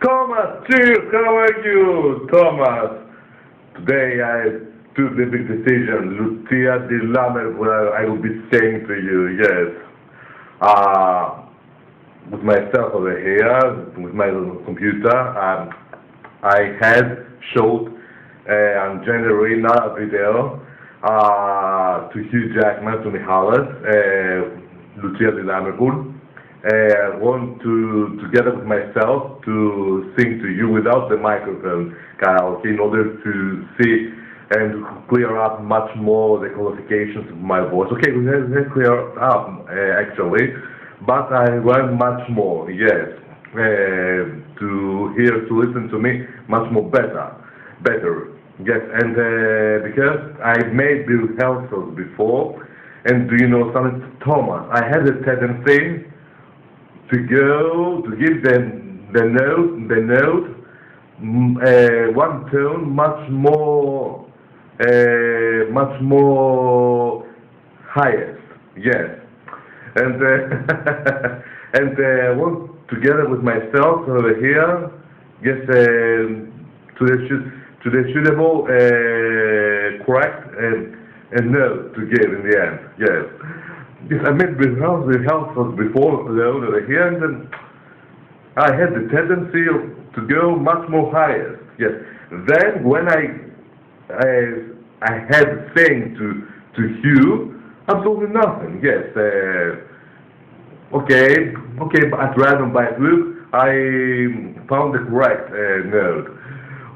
Thomas, cheers, how are you? Thomas, today I took the big decision, Lucia di Lamer, where I will be saying to you, yes. With myself over here, with my computer, I had showed on January now a video to Hugh Jackman, to Manolis, Lucia di Lamer. I want to, together with myself, to sing to you without the microphone, okay, in order to see and clear up much more the qualifications of my voice. Okay, let's clear up actually, but I want much more, yes, to hear, to listen to me much more better, yes, and because I made the rehearsals before, and do you know something, Thomas, I had a tendency to give the note, one tone much more highest, yes, and and want together with myself over here, yes, to the suitable correct and note to give in the end, yes. Yes, I made rehearsals before over here, and then I had the tendency to go much more higher. Yes. Then when I had saying to Hugh absolutely nothing. Yes. Okay. But at random by fluke, I found the correct note.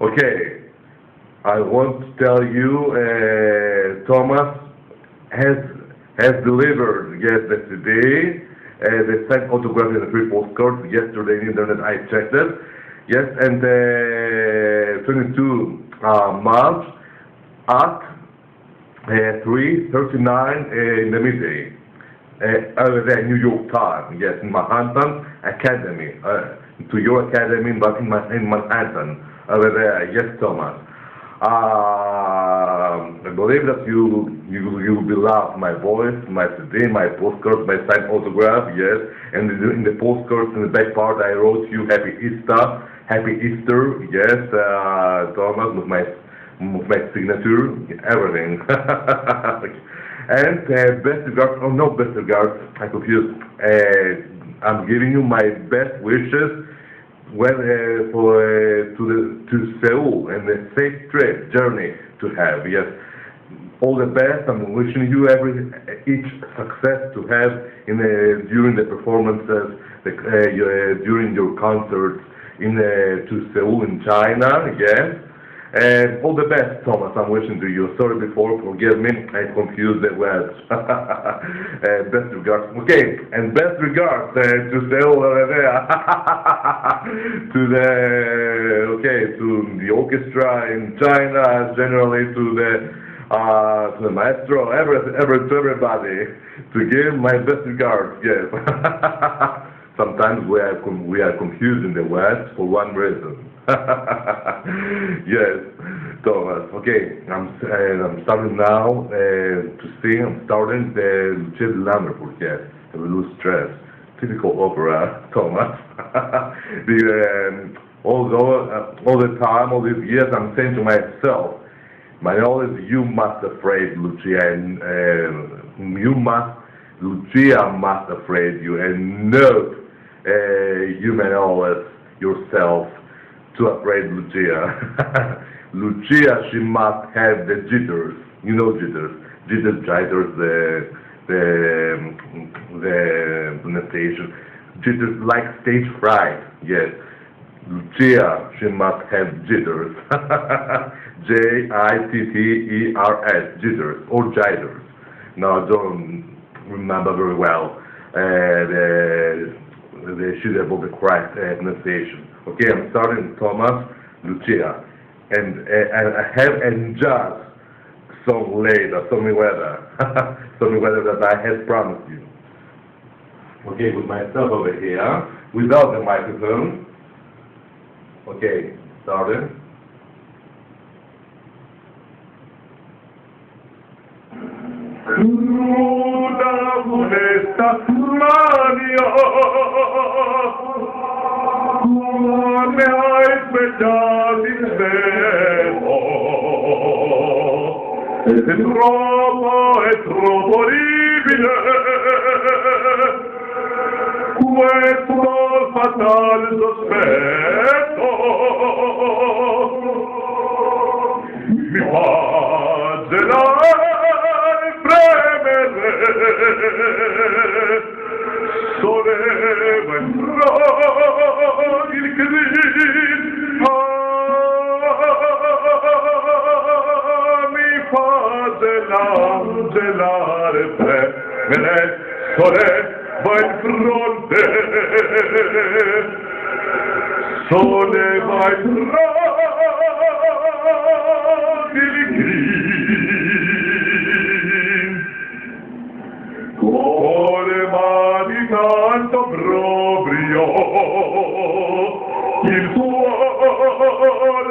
Okay. I want to tell you, Thomas has delivered, yes, that today, they sent autograph in the free postcard yesterday in the internet, I checked it, yes, and 22 March at 3:39 in the midday, over there, New York time, yes, in Manhattan Academy, to your academy in Manhattan, over there, yes, Thomas. I believe that you will love my voice, my CD, my postcards, my signed autograph, yes. And in the postcards, in the back part, I wrote you Happy Easter, yes, Thomas, with my signature, everything. And best regards, oh no, best regards, I confused. I'm giving you my best wishes. Well, to Seoul and a safe trip journey to have, yes. All the best. I'm wishing you each success to have during the performances, during your concerts to Seoul in China, yes. And all the best, Thomas, I'm wishing to you. Sorry before, forgive me, I confused the words. Best regards. Okay, and best regards to Seoul over there. to the orchestra in China, generally to the maestro, to everybody, to give my best regards, yes. Sometimes we are confusing the words for one reason. Yes, Thomas. Okay, I'm starting now to sing. I'm starting the Lucia di Lamer, yes. I will lose stress. Typical opera, Thomas. Although all the time, all these years, I'm saying to myself, Manolis, you must afraid Lucia, and Lucia must afraid you, and no, you Manolis yourself too afraid Lucia. Lucia, she must have the jitters. You know jitters, the pronunciation. Jitters like stage fright. Yes. Lucia, she must have jitters. Jitters, jitters or jitters. No, I don't remember very well the suitable the correct pronunciation. Okay, I'm starting Thomas, Lucia, and I have and just song later, Stormy Weather, Stormy Weather that I had promised you. Okay, with myself over here, without the microphone. Okay, started. Una funesta mania, me hai svegliato in sveglio, è troppo orribile, questo fatale sospetto, mi fa gelare e premere, soleva in fragili il grido, mi fa gelare e premere, soleva in fronte, soleva in fragili con le mani tanto proprio, il suo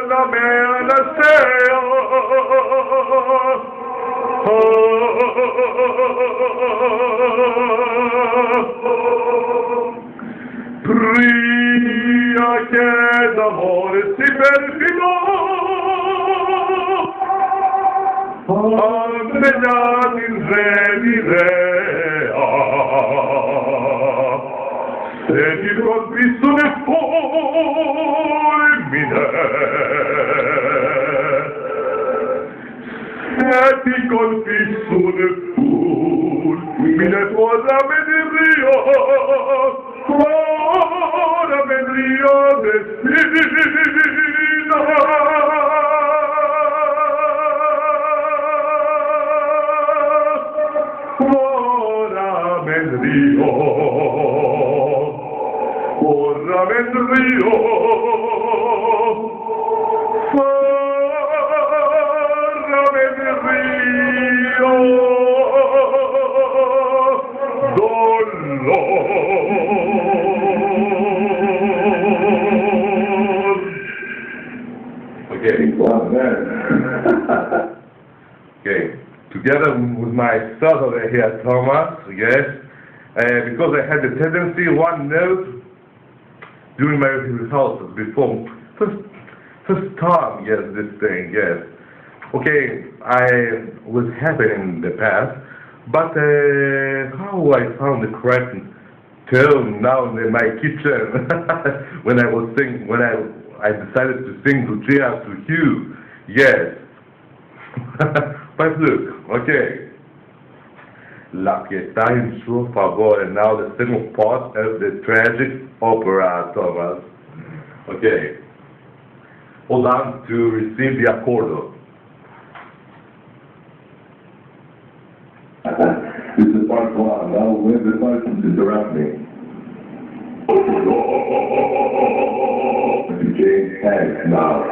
la mela stea, pria che d'amore si perfidò, ammegliati in re di rea, se ti colpisco nel fulmine, se ti colpisco nel fulmine, ora me ne rio, destino. Ora men rio, Okay, together with my son over here, Thomas, yes, because I had the tendency, one note during my rehearsals before, first time, yes, this thing, yes. Okay, I was happy in the past, but how I found the correct tone now in my kitchen when I was singing, when I decided to sing Lucia to you, yes. But look, okay. La pietà in suo favore, now the second part of the tragic opera, Thomas. Okay. Hold on to receive the accordo. This is part one. Now, when the person interrupt me. To change hands now.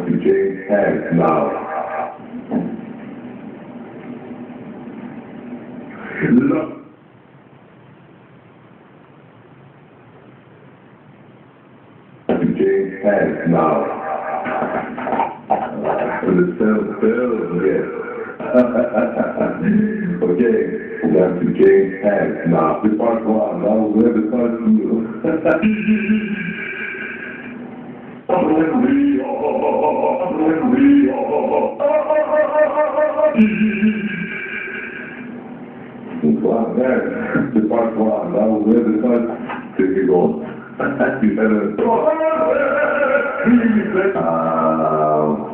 To change hands now. Look. To change hands now. The spell, yes. Okay, we have to change hands now. The part one, now where the part two. The part one, now where the part take it on.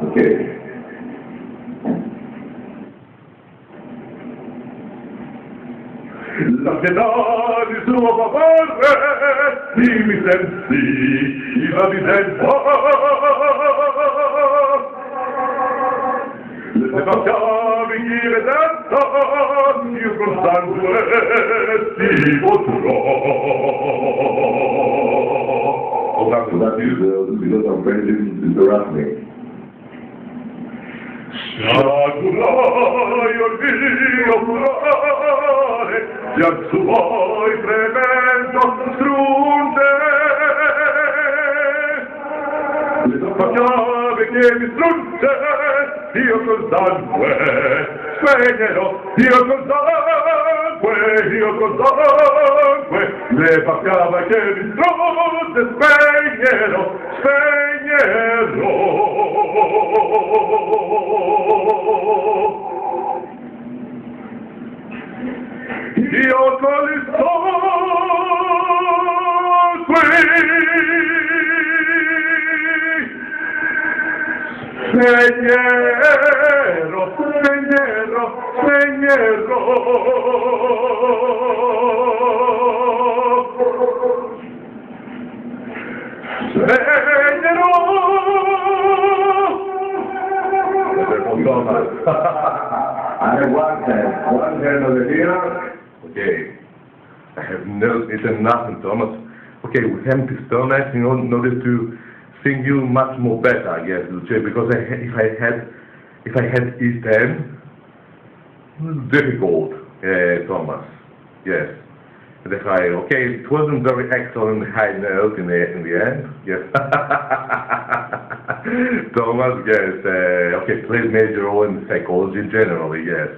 Okay. La pietà di suo favore, mi sensi la disenza. Le facciavi chi vedetta, io con sangue ti potrò. So that is because I'm friends interrupt me. Sciagurai il mio cuore, già suoi tremendo strunte. Le chiave che mi strunge, io col sangue spegnerò, io col sangue le passava che mi trovate spegnero, spegnero. Io con il spegnero, spegnero, spegnero. Spegnero. I have one hand over here. Okay, I have no, it's nothing, Thomas. Okay, with HAMPSON, in order to sing you much more better, I guess, Lucia, because if I had E10, difficult, Thomas. Yes, the high. Okay, it wasn't very excellent high note in the end. Yes, Thomas. Yes. Okay, plays major role in psychology generally. Yes.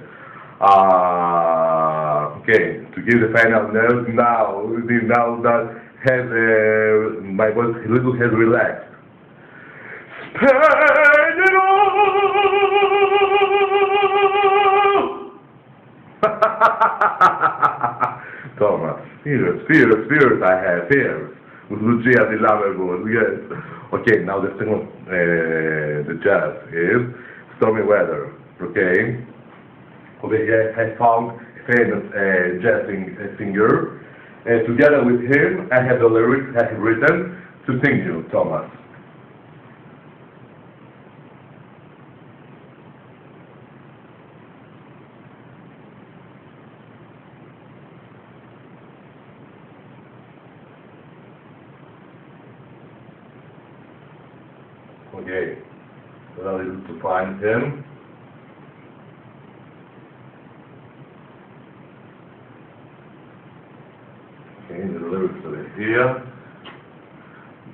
Okay, to give the final note now that has my voice a little has relaxed. Thomas, fears I have, fears. With Lucia the Lovable, yes. Okay, now the second, the jazz is Stormy Weather, okay? Over here I found a famous jazz singer. Together with him, I have the lyrics I have written to sing you, Thomas. Okay, allow you to find him. Okay, the lyrics are here.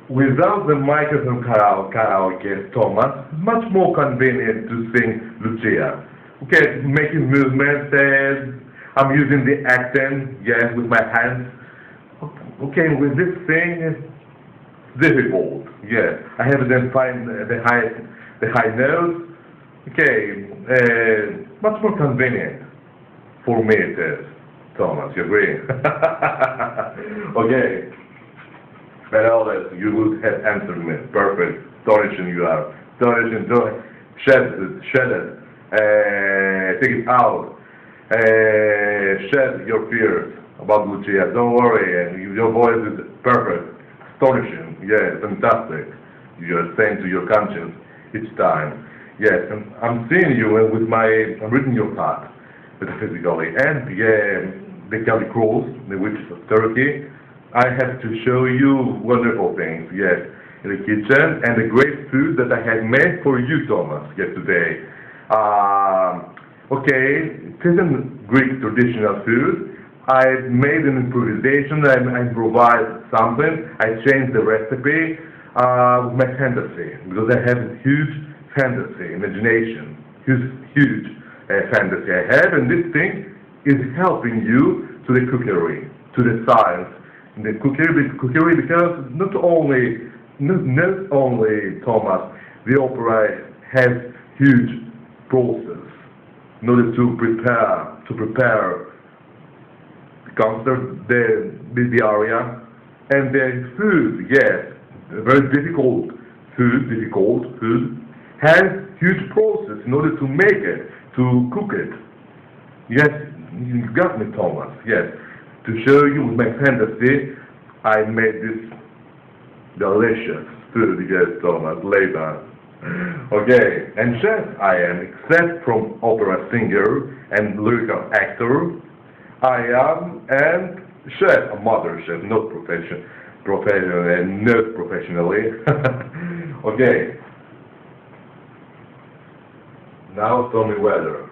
Without the microphone karaoke, Thomas, it's much more convenient to sing Lucia. Okay, making movements, I'm using the accent, yes, with my hands. Okay, with this thing, it's difficult. Yes, I have to then find the high notes. Okay, much more convenient for me it is. Thomas, you agree? Okay. Manolis, you would have answered me. Perfect. Astonishing you are. Astonishing. Shed it. Take it out. Shed your fears about Lucia. Don't worry. Your voice is perfect. Astonishing. Yes, fantastic. You are saying to your conscience each time. Yes, and I'm seeing you with I'm reading your heart, metaphysically. And yeah, the Celtic rules, the witches of Turkey. I have to show you wonderful things, yes, in the kitchen, and the great food that I have made for you, Thomas, yes, today. Okay, it isn't Greek traditional food. I made an improvisation, I improvised something, I changed the recipe with my fantasy, because I have a huge fantasy, imagination, huge fantasy I have, and this thing is helping you to the cookery, to the science, the cookery, because not only Thomas, the opera has huge process in order to prepare the concert, the aria, and the food. Yes, very difficult food has huge process in order to make it, to cook it. Yes, you got me, Thomas. Yes. To show you with my fantasy, I made this delicious food, yes, Thomas, later. Okay, and chef I am, except from opera singer and lyrical actor, I am and chef, a mother chef, not professionally. Okay. Now tell me whether.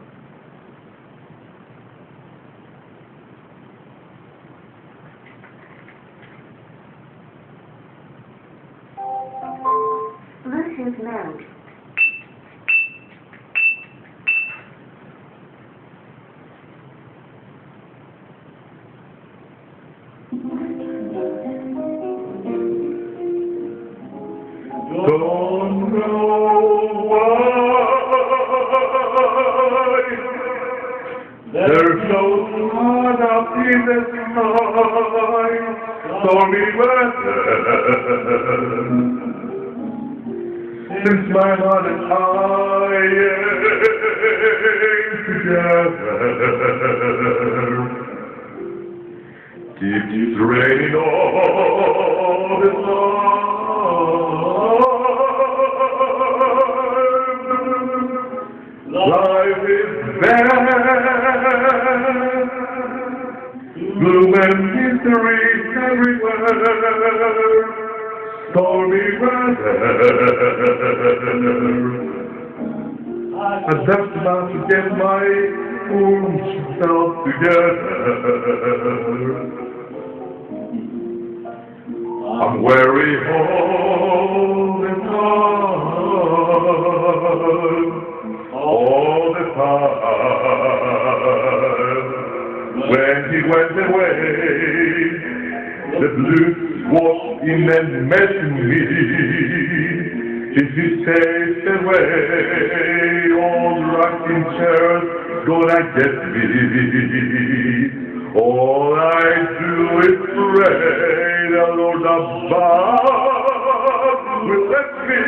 Bluetooth mode. Don't know why there's no sun up in the sky, stormy weather. Since my heart and I ain't together, keeps raining all the time. Life is bad, gloom and misery everywhere, stormy weather. I'm just about to get my own self together. I'm weary all the time. When he went away, the blues walked in and met me. If he stays away, all the rocking chairs gonna get me. All I do is pray the Lord above will let me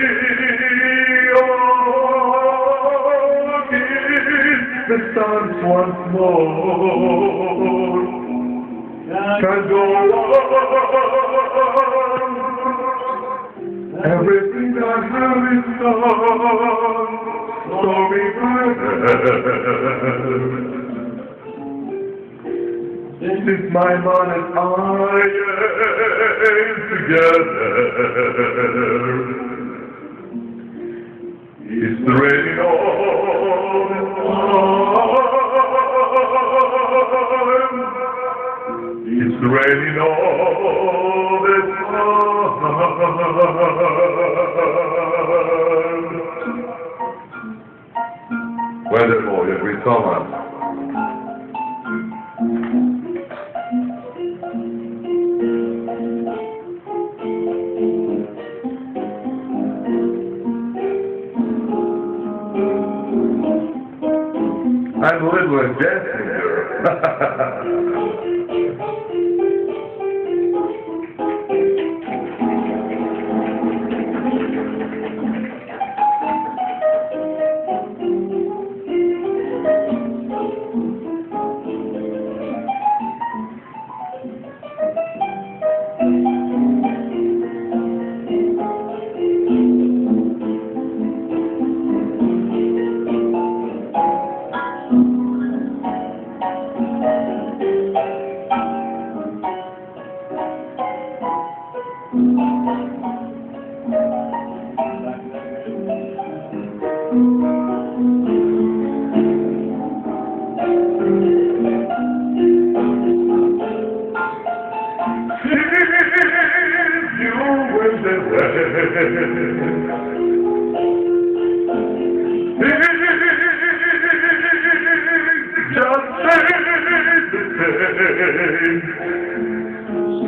the sun once more can go on. Everything I have is gone, stormy weather. Since my man and I ain't together, it's raining all the time. It's raining all the time. Weather boy, every summer. I'm a little jazz singer.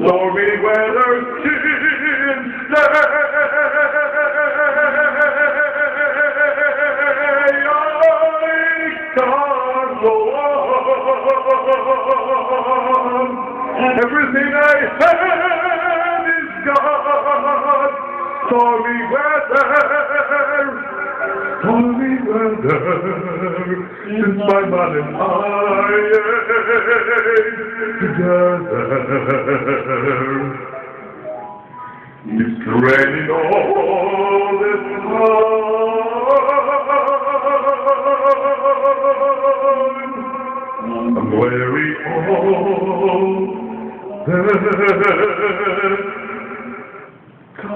Stormy weather can stay. I can't go on. Everything I had is gone. Stormy weather, since my man and I ain't together. It's raining all the time. I'm weary all the time.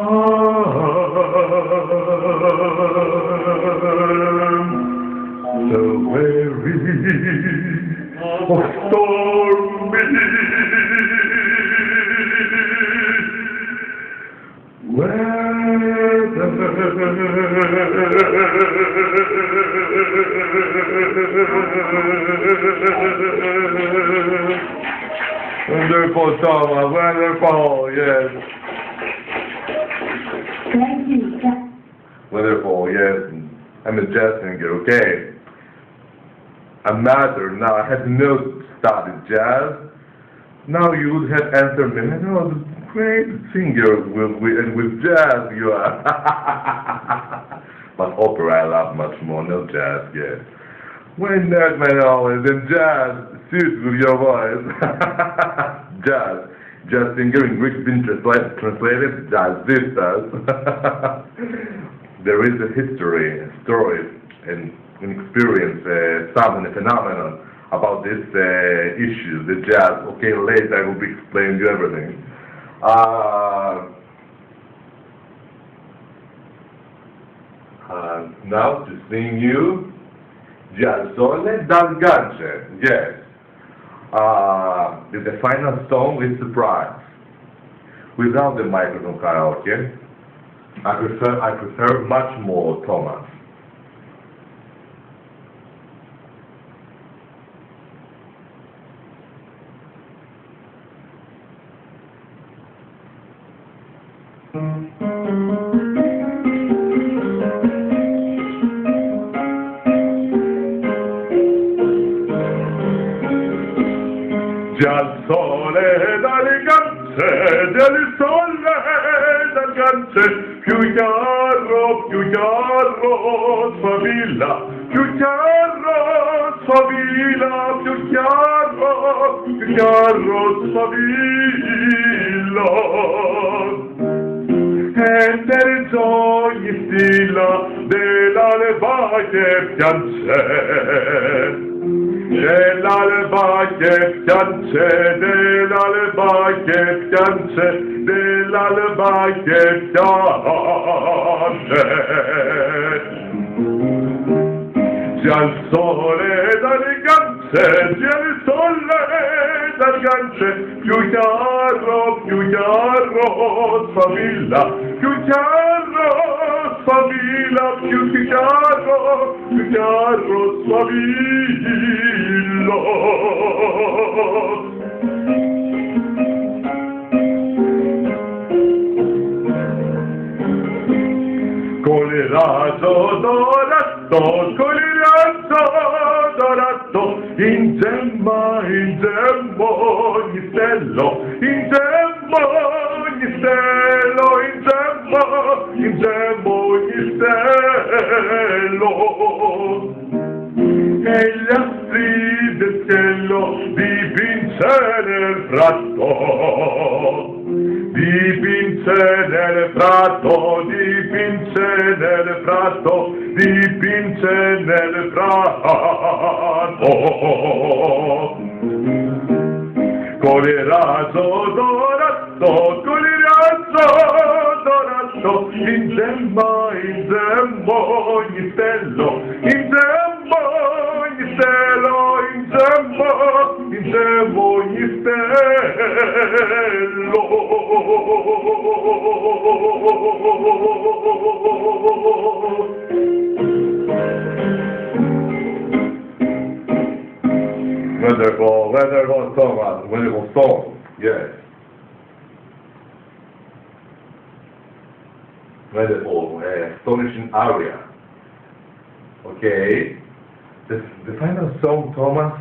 So weary of stormy weather. Wonderful, Thomas, wonderful, yes. Thank you. Wonderful, yes. I'm a jazz singer, okay. I'm matter now. I had not studied jazz. Now you would have answered me, no, great singer with jazz you are. But opera I love much more, no jazz, yes. Why not, Manolis? And jazz suits with your voice. Jazz singer in Greek been translated jazzistas. There is a history, a story, and an experience, something, a phenomenon about this issue, the jazz. Okay, later I will be explaining you everything. Now to sing you Jazzone dal Ganche, yes. The final song is Surprise. Without the microphone karaoke, I prefer much more Thomas. Già il sole dalle ganze, del sole dal ganze, più chiaro sfavilla, più chiaro sfavilla, più chiaro sfavilla. E per gioia stilla dell'alba che piange, dell'alba che piange, dell'alba che piange, dell'alba che piange. Già il sole dalle ganze, già il sole dalle ganze, più chiaro sfavilla, più chiaro sfavilla, più chiaro sfavilla. Con il raso dorato, in gemmo ogni stello, in gemmo ogni stello, in gemmo ogni stello. E gli astri del cielo dipinse nel prato, dipinse nel prato, dipinse nel prato, dipinse nel prato. Con il raso dorato, con il raso dorato, in gemmo ogni stello, in gemmo ogni stello, in gemmo ogni stello. Wonderful, Thomas, wonderful song, yes. Wonderful, astonishing aria. Okay, the final song, Thomas,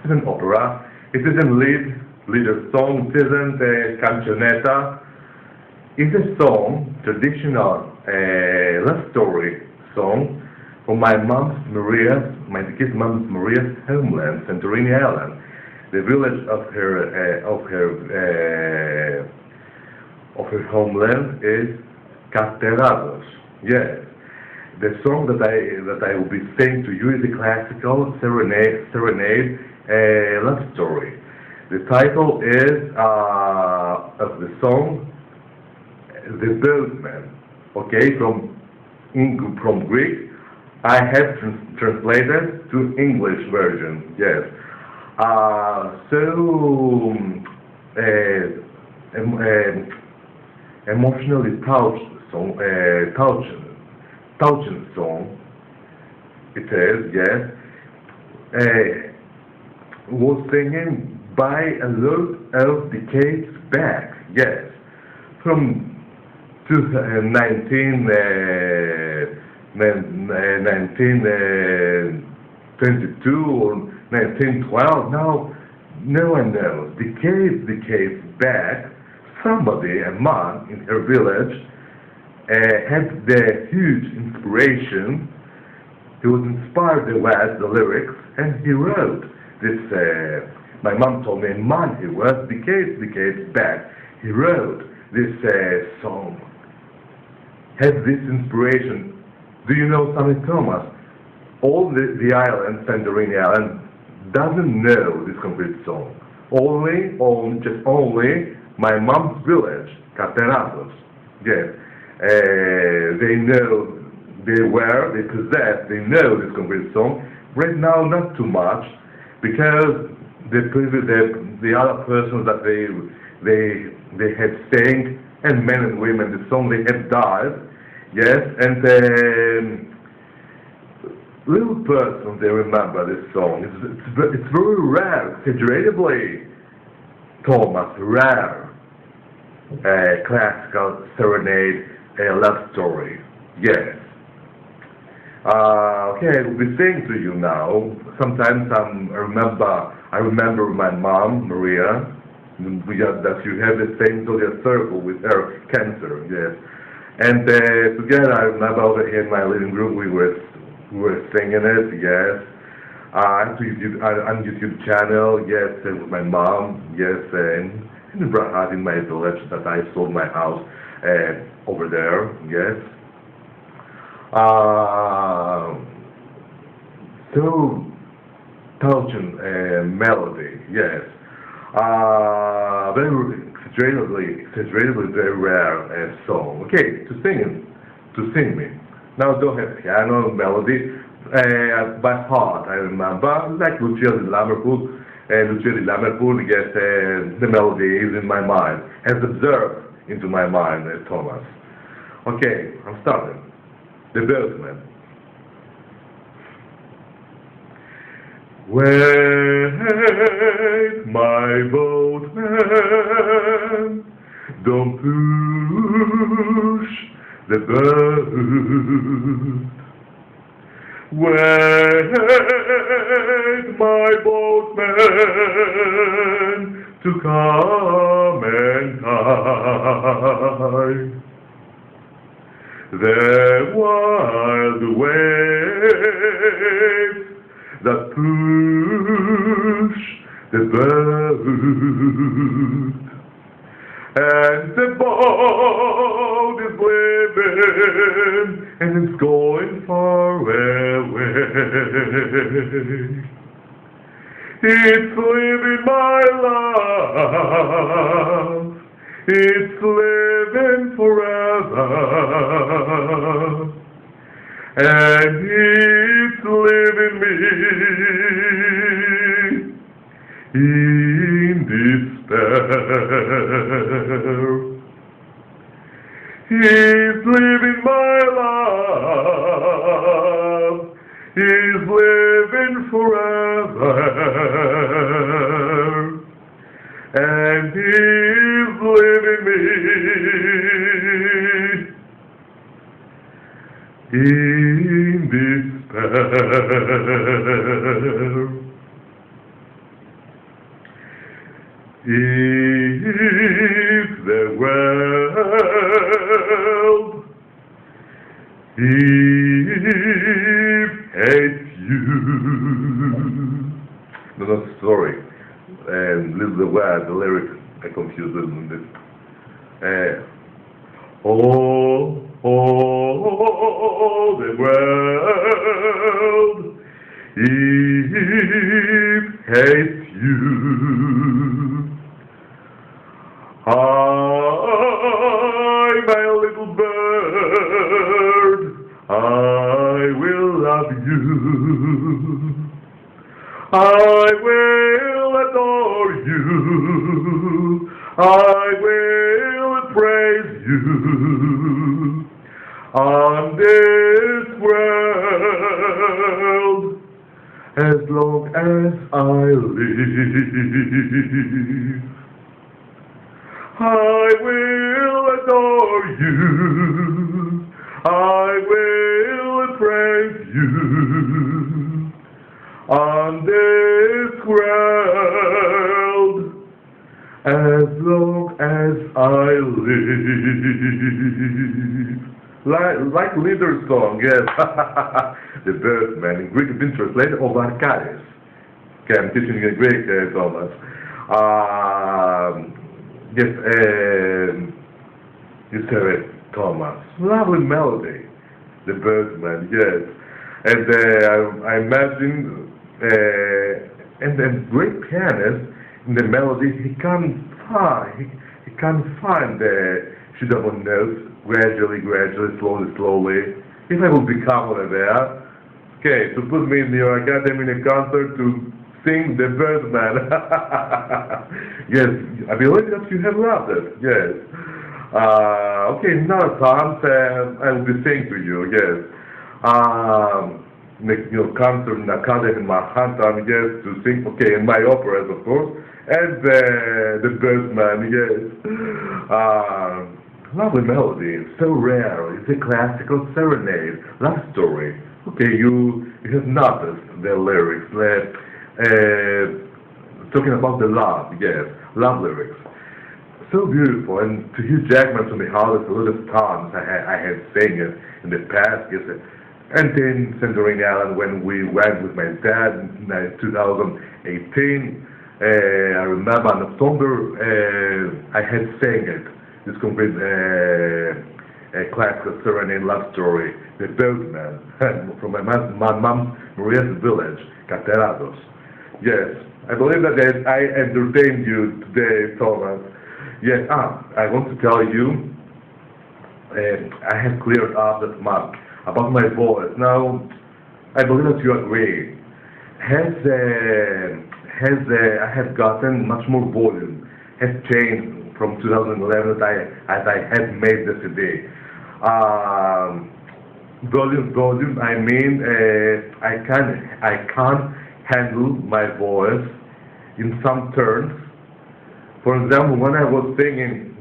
is an opera. It isn't leader song, it isn't a canzonetta. It's a song, traditional love story song, from my kid's mom's Maria's homeland, Santorini Island. The village of her homeland is Casterados. Yes. The song that I will be saying to you is a classical serenade love story. The title is of the song The Boatman. Okay, from Greek. I have translated to English version. Yes. Emotionally touching song. It is, yes. Was singing by a lot of decades back, yes, from 1922 or 1912, now no one knows. Decades back, somebody, a man in her village, had the huge inspiration. He was inspired by the lyrics, and he wrote this. My mom told me, a man he was, decades back, he wrote this song. Has this inspiration. Do you know something, Thomas? All the island, Santorini Island, doesn't know this complete song. Only my mom's village, Catenatos. Yes. They know, they possess, they know this complete song. Right now, not too much, because the other persons that they had sang, and men and women, the song they had died. Yes, and little persons, they remember this song. It's very rare, exaggeratedly, Thomas, rare. Classical serenade, a love story. Yes. Okay, I will be saying to you now. Sometimes I remember my mom, Maria, that you have the same zodiac circle with her, Cancer. Yes. And together, I remember over here in my living room, we were singing it. Yes. On YouTube channel. Yes, with my mom. Yes, and in Brahat, in my village, that I sold my house over there. Yes. So touching melody. Yes. Very exaggeratedly very rare song. Okay, to sing me. Now don't have piano melody. By heart, I remember, like Lucia di Lammerpool, yes, the melody is in my mind, has observed into my mind, Thomas. Okay, I'm starting. The boatman. Wait, my boatman, don't push the boat. Wait, my boatman, to come and tie the wild waves that push the boat, and the boat is living and it's going far away. It's living my love, it's living forever, and it's living me in despair. He's living my love, he's living forever, and he's living me in despair. If the world hates you, no, sorry, and leave the word, the lyrics, I confused them with this. The world hates you. I, my little bird, I will love you. I will adore you. I will praise you on this world as long as I live. I will adore you. I will praise you on this world as long as I live. Like leader song, yes. The Birdman, in Greek it's been translated of Arcadius. Okay, I'm teaching you in Greek, Thomas. Yes, you said it, Thomas. Lovely melody, the Birdman, yes. And I imagine, and the great pianist in the melody, he can find the shidamon notes gradually, slowly. If I will become over there, okay, to put me in your academy in a concert to sing the Birdman. Yes, I believe that you have loved it, yes. Okay, now Tom, I will be saying to you, yes. Concert in the academy in Manhattan, yes, to sing, okay, in my operas, of course, and the Birdman, yes. Lovely melody, so rare. It's a classical serenade, love story. Okay, you have noticed the lyrics, talking about the love, yes, love lyrics. So beautiful, and to Hugh Jackman to me, how a lot of times I had sang it in the past, yes, and in Centurion Island when we went with my dad in 2018, I remember in October I had sang it. This complete classical serenade love story, The Birdman, from my mom's Maria's village, Caterados. Yes, I believe that I entertained you today, Thomas. Yes, I want to tell you, I have cleared up that much about my voice. Now, I believe that you agree. I have gotten much more volume, has changed from 2011 as I had made the CD. Volume, I mean, I can't handle my voice in some turns. For example, when I was singing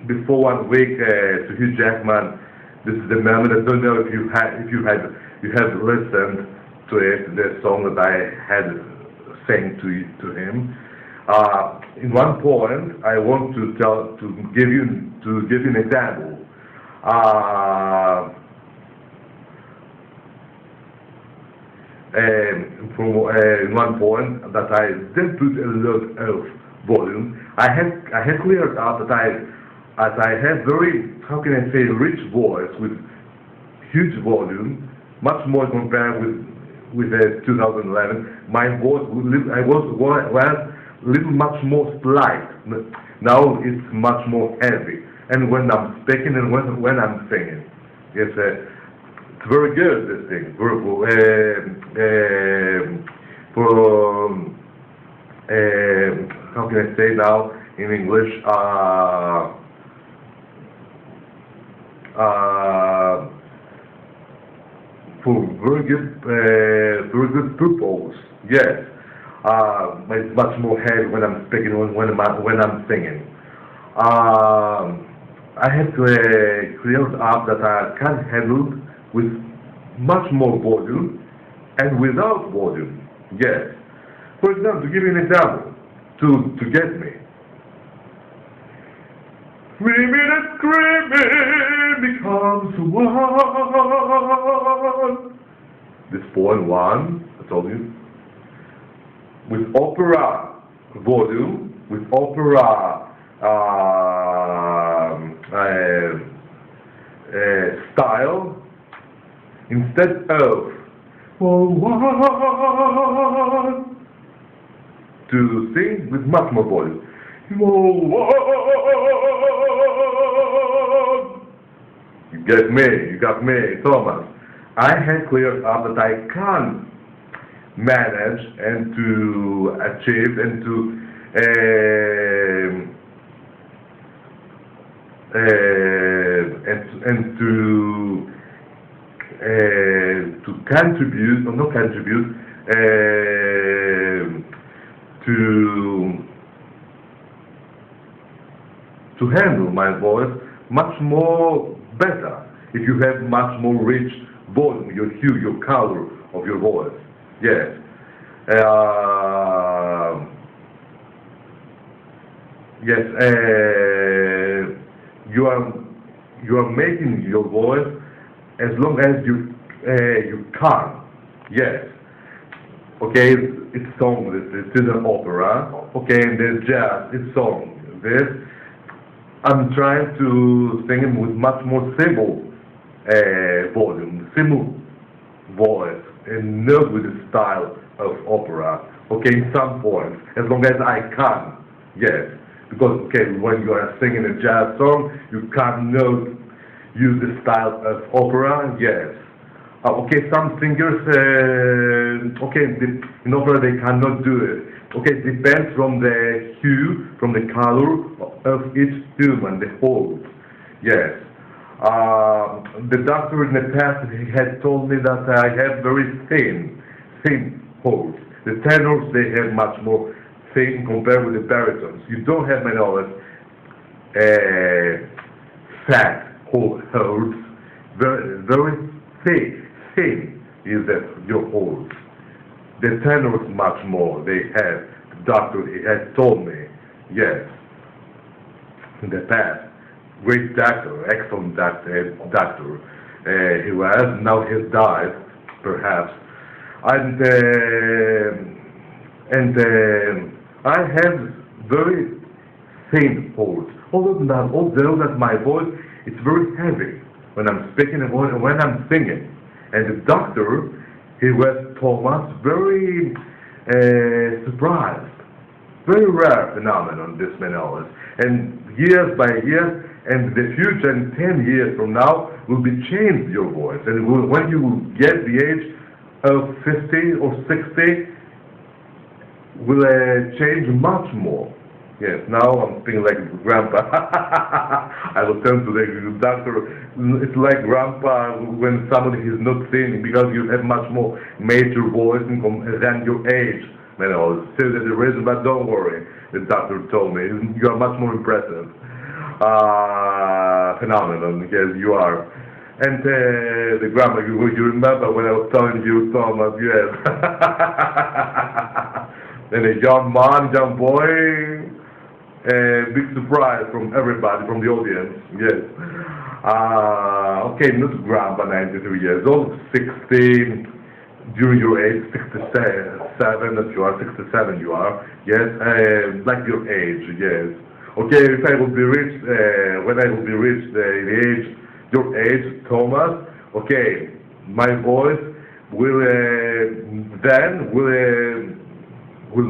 before 1 week to Hugh Jackman, this is the moment. I don't know if you have listened to it, the song that I had sang to him. In one point, I want to give you an example. In one point that I did put a lot of volume, I had cleared up that I have very, how can I say, rich voice with huge volume, much more compared with 2011. My voice, I was little much more slight. Now it's much more heavy. And when I'm speaking and when I'm singing, yes, it's very good. This thing, how can I say now in English? For very good purpose. Yes. It's much more heavy when I'm speaking, when I'm singing. I have cleared up that I can handle with much more volume and without volume. Yes. For example, to give you an example, to get me. Screaming and screaming becomes one. This point one, I told you. With opera volume, with opera style, instead of one, to sing with much more volume. You got me, Thomas. I had cleared up that I can manage and to achieve and to contribute, or not contribute, to to handle my voice much more better if you have much more rich volume, your hue, your color of your voice. Yes. Yes. You are making your voice as long as you can. Yes. Okay, it's song. This is an opera. Okay, and there's jazz. It's song. This. I'm trying to sing it with much more simple volume, simple voice, and not with the style of opera. Okay, in some points, as long as I can. Yes, because okay, when you are singing a jazz song, you cannot use the style of opera. Yes. Okay, some singers, okay, in opera they cannot do it. Okay, it depends from the hue, from the color of each human, the whole. Yes. The doctor in the past, he had told me that I have very thin holes. The tenors, they have much more thin compared with the baritones. You don't have Manolis fat holes, very thin is your holes. The tenors much more. They have, the doctor he has told me, yes, in the past. Great doctor, excellent doctor, he was, now he has died, perhaps. And I have very thin holes. Although that my voice is very heavy when I'm speaking and when I'm singing. And the doctor, he was Thomas, very surprised. Very rare phenomenon, this Manolis. And years by years, and the future, in 10 years from now, will be changed your voice. And when you will get the age of 50 or 60, will change much more. Yes, now I'm speaking like grandpa. I will turn to the doctor. It's like grandpa when somebody is not singing, because you have much more mature voice than your age. So that's the reason, but don't worry, the doctor told me, you are much more impressive. Phenomenon, yes, you are. And the grandma, you remember when I was telling you, Thomas, yes. And a young man, young boy, big surprise from everybody, from the audience, yes. Okay, not grandpa, 93 years old, 60, during your age, 67, that you are, 67 you are, yes, like your age, yes. Okay, if I will be rich, when I will be rich, your age, Thomas, okay, my voice will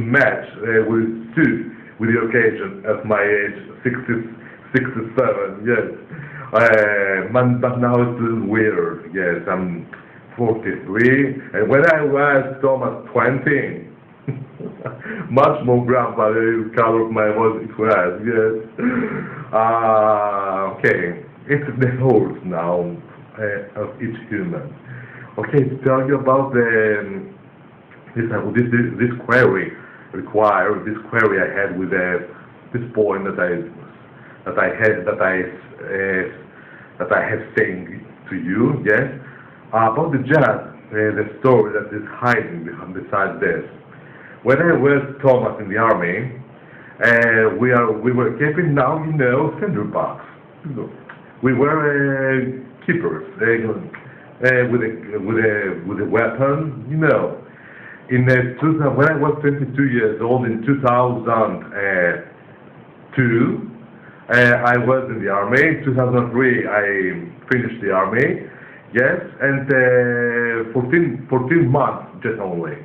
match, will suit with the occasion of my age, 67, yes. But now it's a little weird, yes, I'm 43, and when I was Thomas 20, much more grandpa, the color of my voice it was, yes. Okay, it's the holes now of each human. Okay, to tell you about this query I had with this poem that I have sang to you, yes, about the jazz, the story that is hiding beside this. When I was Thomas in the army, we were keeping now, cinder box. We were keepers with a weapon, In when I was 22 years old, in 2002, I was in the army. In 2003, I finished the army. Yes, and 14 months just only.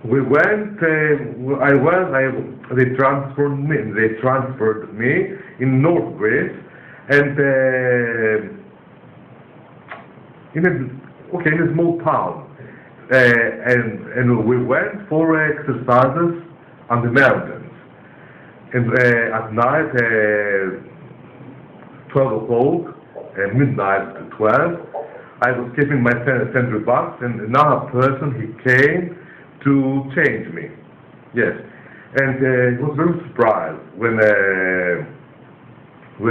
We went. They transferred me in North Greece, and in a small town. And we went for exercises on the mountains. And at night, 12 o'clock, midnight to 12, I was keeping my sentry box, and another person, he came to change me. Yes. And he was very surprised when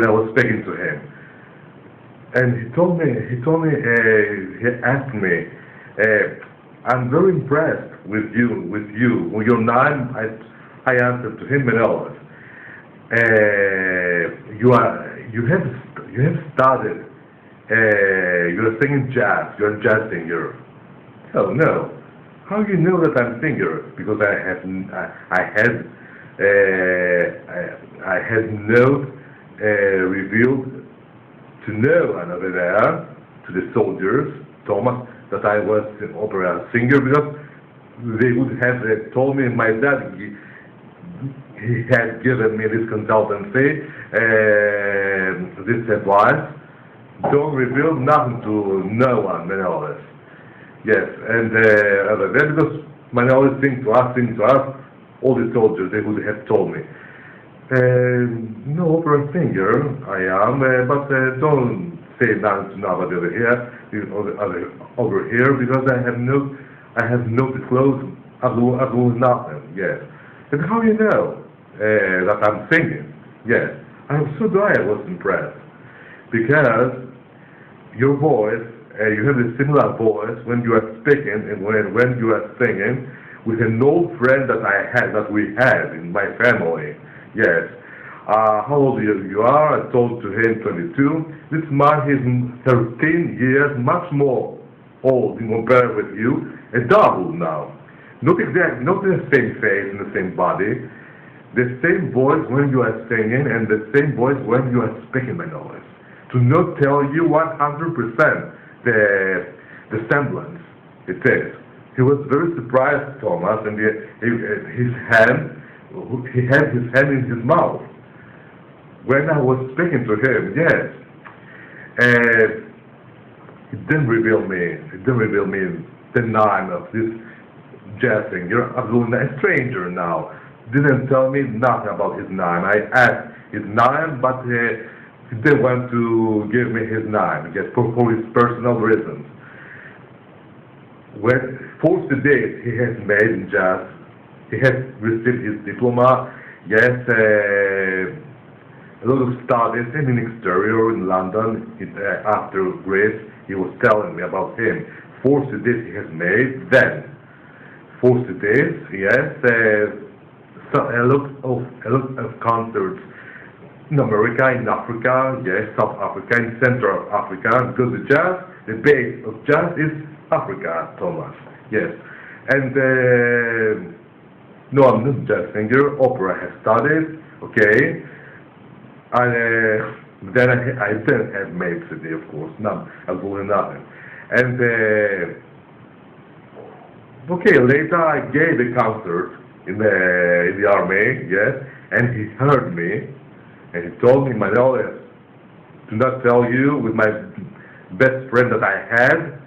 I was speaking to him. And he asked me, I'm very impressed with you. With your name, I answered to him, Manolis. You have studied. You are singing jazz. You are a jazz singer. Oh no! How do you know that I'm a singer? Because I had not revealed to no one over there, to the soldiers, Thomas, that I was an opera singer, because they would have told me, my dad, he had given me this consultancy, this advice, don't reveal nothing to no one, Manolis. Yes, and other than that, because Manolis sing to us, all the soldiers, they would have told me. No opera singer, I am, but don't say nothing to nobody over here, because I have no disclosed absolutely nothing. Yes, and how you know that I'm singing? Yes, I was impressed, because your voice, you have a similar voice when you are speaking and when you are singing, with an old friend that we had in my family. Yes. How old you are? I told to him 22. This man is 13 years, much more old in comparison with you, a double now. Not the same face and the same body, the same voice when you are singing and the same voice when you are speaking, Manolis. To not tell you 100% the semblance it is. He was very surprised, Thomas, and he had his hand in his mouth when I was speaking to him. Yes, it didn't reveal me the name of this jazz singer. Absolutely a stranger now. Didn't tell me nothing about his name. I asked his name, but he didn't want to give me his name, yes, for his personal reasons. When for the days he has made in jazz, he has received his diploma, yes, a lot of studies in an exterior in London, after Greece. He was telling me about him. For the days he has made, then for the days, yes, a lot of concerts in America, in Africa, yes, South Africa, in Central Africa, because the base of jazz is Africa, Thomas, yes. And no, I'm not a jazz singer, opera has studied, okay. And then I didn't have made CD, of course, no, absolutely nothing. And okay, later I gave a concert in the army, yes, and he heard me, and he told me, Manolis, to not tell you with my best friend that I had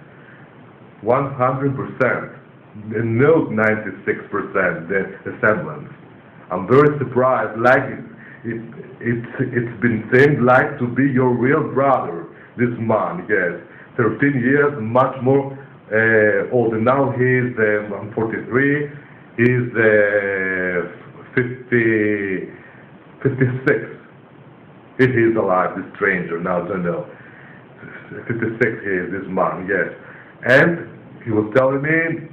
100%, and no 96% the semblance. I'm very surprised, like it's been said, like to be your real brother, this man, yes, 13 years, much more older. Now he's, I'm 43, he's 56. If he's alive, this stranger, now I don't know. 56 he is, this man, yes. And he was telling me,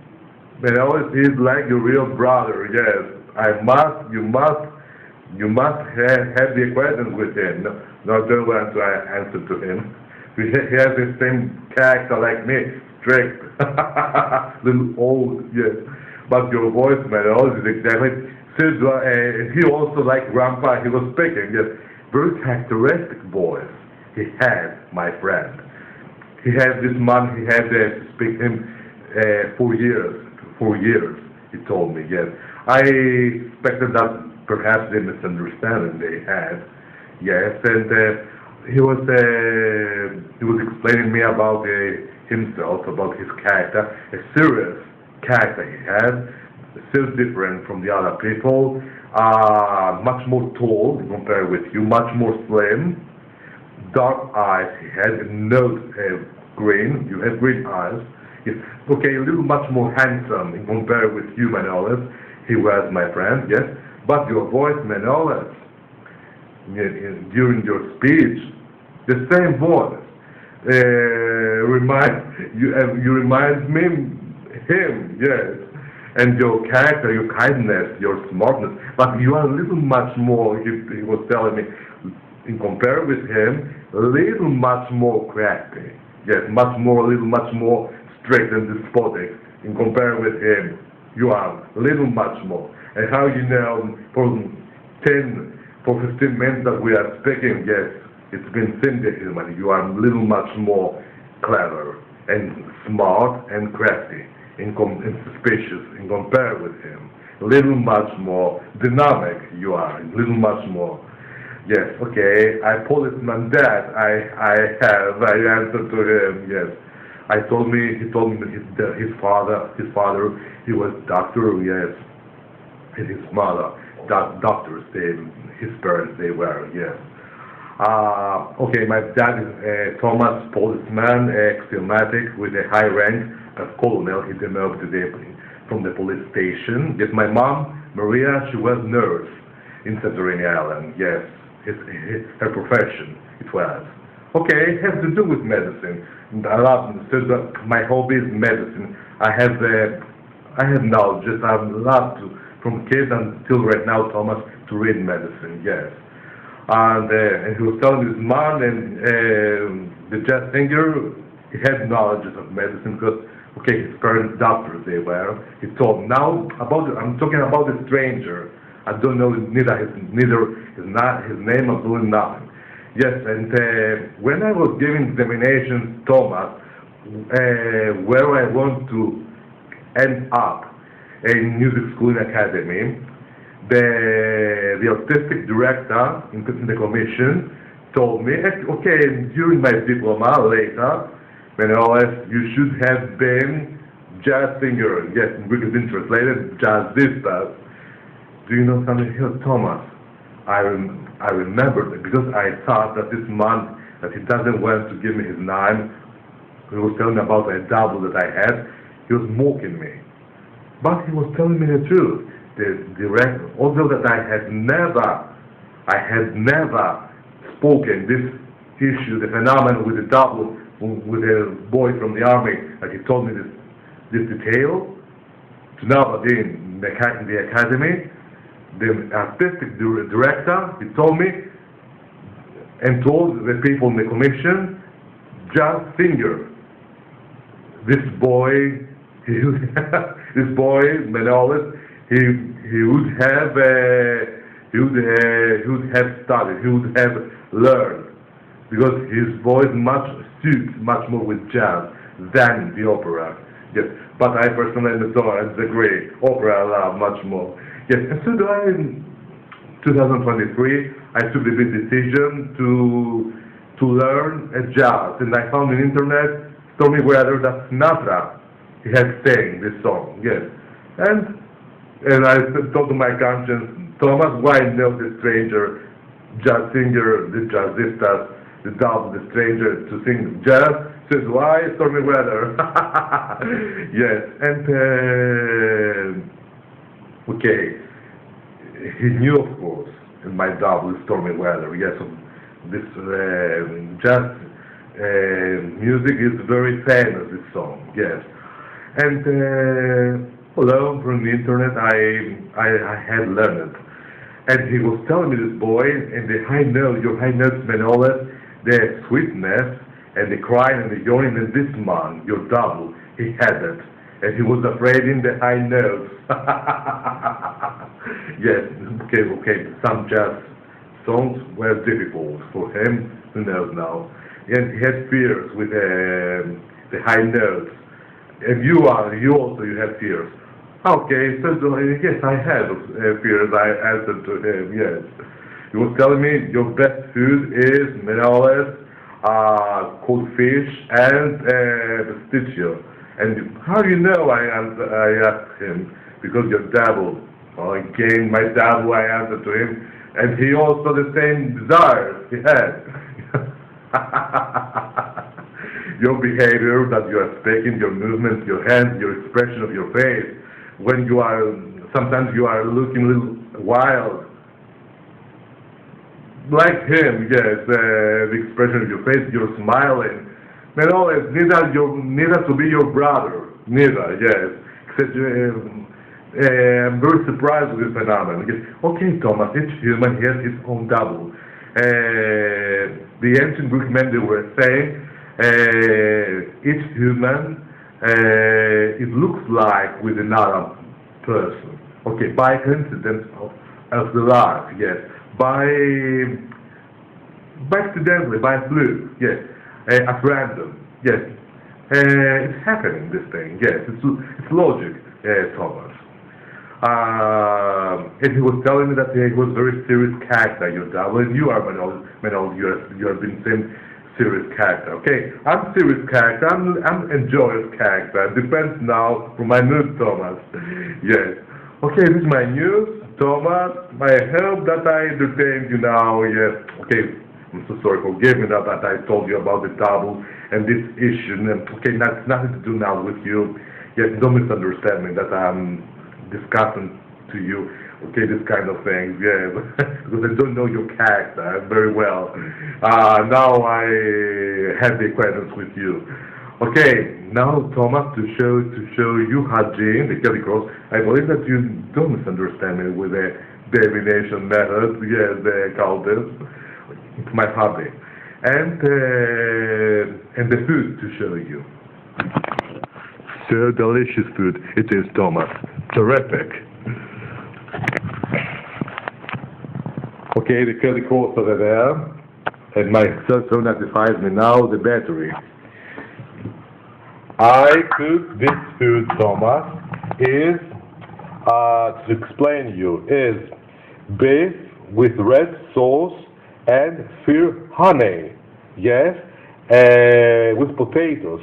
he's like your real brother, yes. You must have the acquaintance with him. No, I don't want to answer to him. He has the same character like me, strict, little old, yes. But your voice, Manolis, is exactly. He also, like Grandpa, he was speaking, yes. Very characteristic voice he had, my friend. He had this man, he had to speak him 4 years, he told me, yes. I expected that perhaps the misunderstanding they had, yes, and he was explaining me about himself, about his character, a serious character he had, still different from the other people, much more tall compared with you, much more slim, dark eyes he had, nose green, you have green eyes, yes. Okay, a little much more handsome in compared with you, Manolis. He was my friend, yes, But your voice, Manolis, during your speech, the same voice, you remind me him, yes. And your character, your kindness, your smartness, but you are a little much more, he was telling me, in compare with him, a little much more crafty. Yes, a little much more strict and despotic. In compare with him, you are a little much more. And how you know, for 15 minutes that we are speaking, yes, it's been seen to him, and you are a little much more clever and smart and crafty and suspicious in compare with him. A little much more dynamic you are, a little much more. Yes, okay, I policeman that I answered to him, yes. He told me his father, he was doctor, yes. And his mother, doctors, his parents, they were, yes. Okay, my dad is Thomas, policeman, ex-diplomatic with a high rank as colonel. He demoted today from the police station. Yes, my mom, Maria, she was nurse in Santorini Island, yes. Her profession, it was. Okay, it has to do with medicine. I love, my hobby is medicine. I have knowledge, I love to, from kids until right now, Thomas, to read medicine, yes. And he was telling his mom and the jazz singer, he had knowledge of medicine because, okay, his parents doctors they were. He told now I'm talking about a stranger. I don't know neither his name or doing nothing. Yes, and when I was giving examinations, Thomas, where I want to end up in music school and academy, the artistic director in the commission told me, okay, during my diploma later, Manolis, you should have been jazz singer. Yes, in Greek is translated jazzistas. Do you know something here, Thomas? I remembered because I thought that this man, that he doesn't want to give me his name. He was telling me about a double that I had. He was mocking me. But he was telling me the truth. The director, although that I had never spoken this issue, the phenomenon with the double, with a boy from the army, that he told me this detail, to nobody in the academy, the artistic director, he told me, and told the people in the commission, just singer. This boy, Manolis, he would have studied, he would have learned, because his voice suits much more with jazz than the opera. Yes, but I personally disagree. Opera I love much more. Yes, and so in 2023, I took the big decision to learn jazz, and I found on the internet Stormy Weather that Sinatra he had sang this song. Yes, and I thought to my conscience, Thomas, why know the stranger, jazz singer, the jazzistas, the double, the stranger to sing jazz? Says why Stormy Weather? Yes, and okay, he knew, of course, in my double Stormy Weather. Yes, this jazz music is very famous. This song, yes, and. Hello, from the internet, I had learned it. And he was telling me, this boy, and the high notes, your high notes, Manolis, the sweetness, and the crying, and the yawning, and this man, your double, he had it. And he was afraid in the high notes. Yes, okay, some jazz songs were difficult for him, who knows now. And he had fears with the high notes. And you have fears. Okay, so yes, I have fears. I answered to him, yes. He was telling me your best food is Manolis, cold fish, and pistachio. And how do you know? I asked him, because your double. Well, again, my double, I answered to him, and he also the same desires he had. Your behavior that you are speaking, your movements, your hands, your expression of your face, when you are sometimes you are looking a little wild. Like him, yes, the expression of your face, you're smiling. Manolis, neither to be your brother, neither, yes. Except I'm very surprised with this phenomenon. Because, okay, Thomas, each human has his own double. The ancient Greek men, they were saying, each human, it looks like with another person. Okay, by coincidence of the life, yes. By accidentally, by fluke, yes. At random, yes. It's happening, this thing, yes. It's logic, Thomas. And he was telling me that he was a very serious character, your double, and you are, Manolis, you have been saying serious character, okay? I'm serious character, I'm enjoyous character. It depends now from my mood, Thomas. Yes. Okay, this is my news, Thomas. I hope that I entertained you now, yes. Okay, I'm so sorry, forgive me that I told you about the double and this issue. Okay, that's nothing to do now with you. Yes, don't misunderstand me that I'm discussing to you, okay, this kind of things, yes, because I don't know your character very well. Now I have the acquaintance with you. Okay, now Thomas, to show you Hajin, the Celtic Cross, I believe that you don't misunderstand me with the divination method, yes, the cultist. It's my hobby. And the food to show you. So delicious food it is, Thomas. Terrific. Okay, the Celtic Cross over there. And my cell phone notifies me now the battery. I cook this food, Thomas, is, to explain you, is beef with red sauce and fir honey, yes, with potatoes.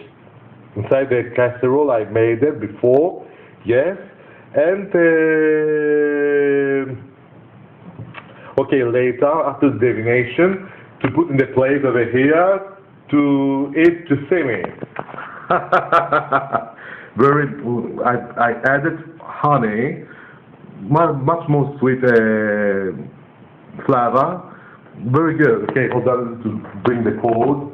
Inside the casserole I made it before, yes, and, okay, later, after the divination, to put in the plate over here, to eat to see me. Very, I added honey, much more sweet flavor. Very good. Okay, hold on to bring the code.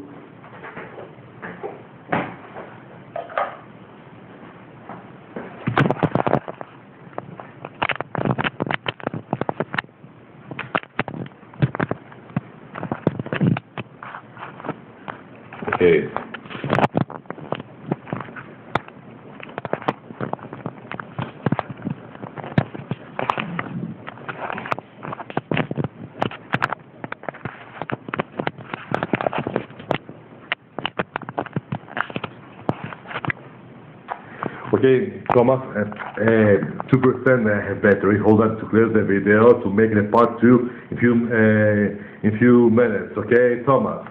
Okay. Okay, Thomas, 2% battery. Hold on to clear the video to make the part 2 in few minutes. Okay, Thomas.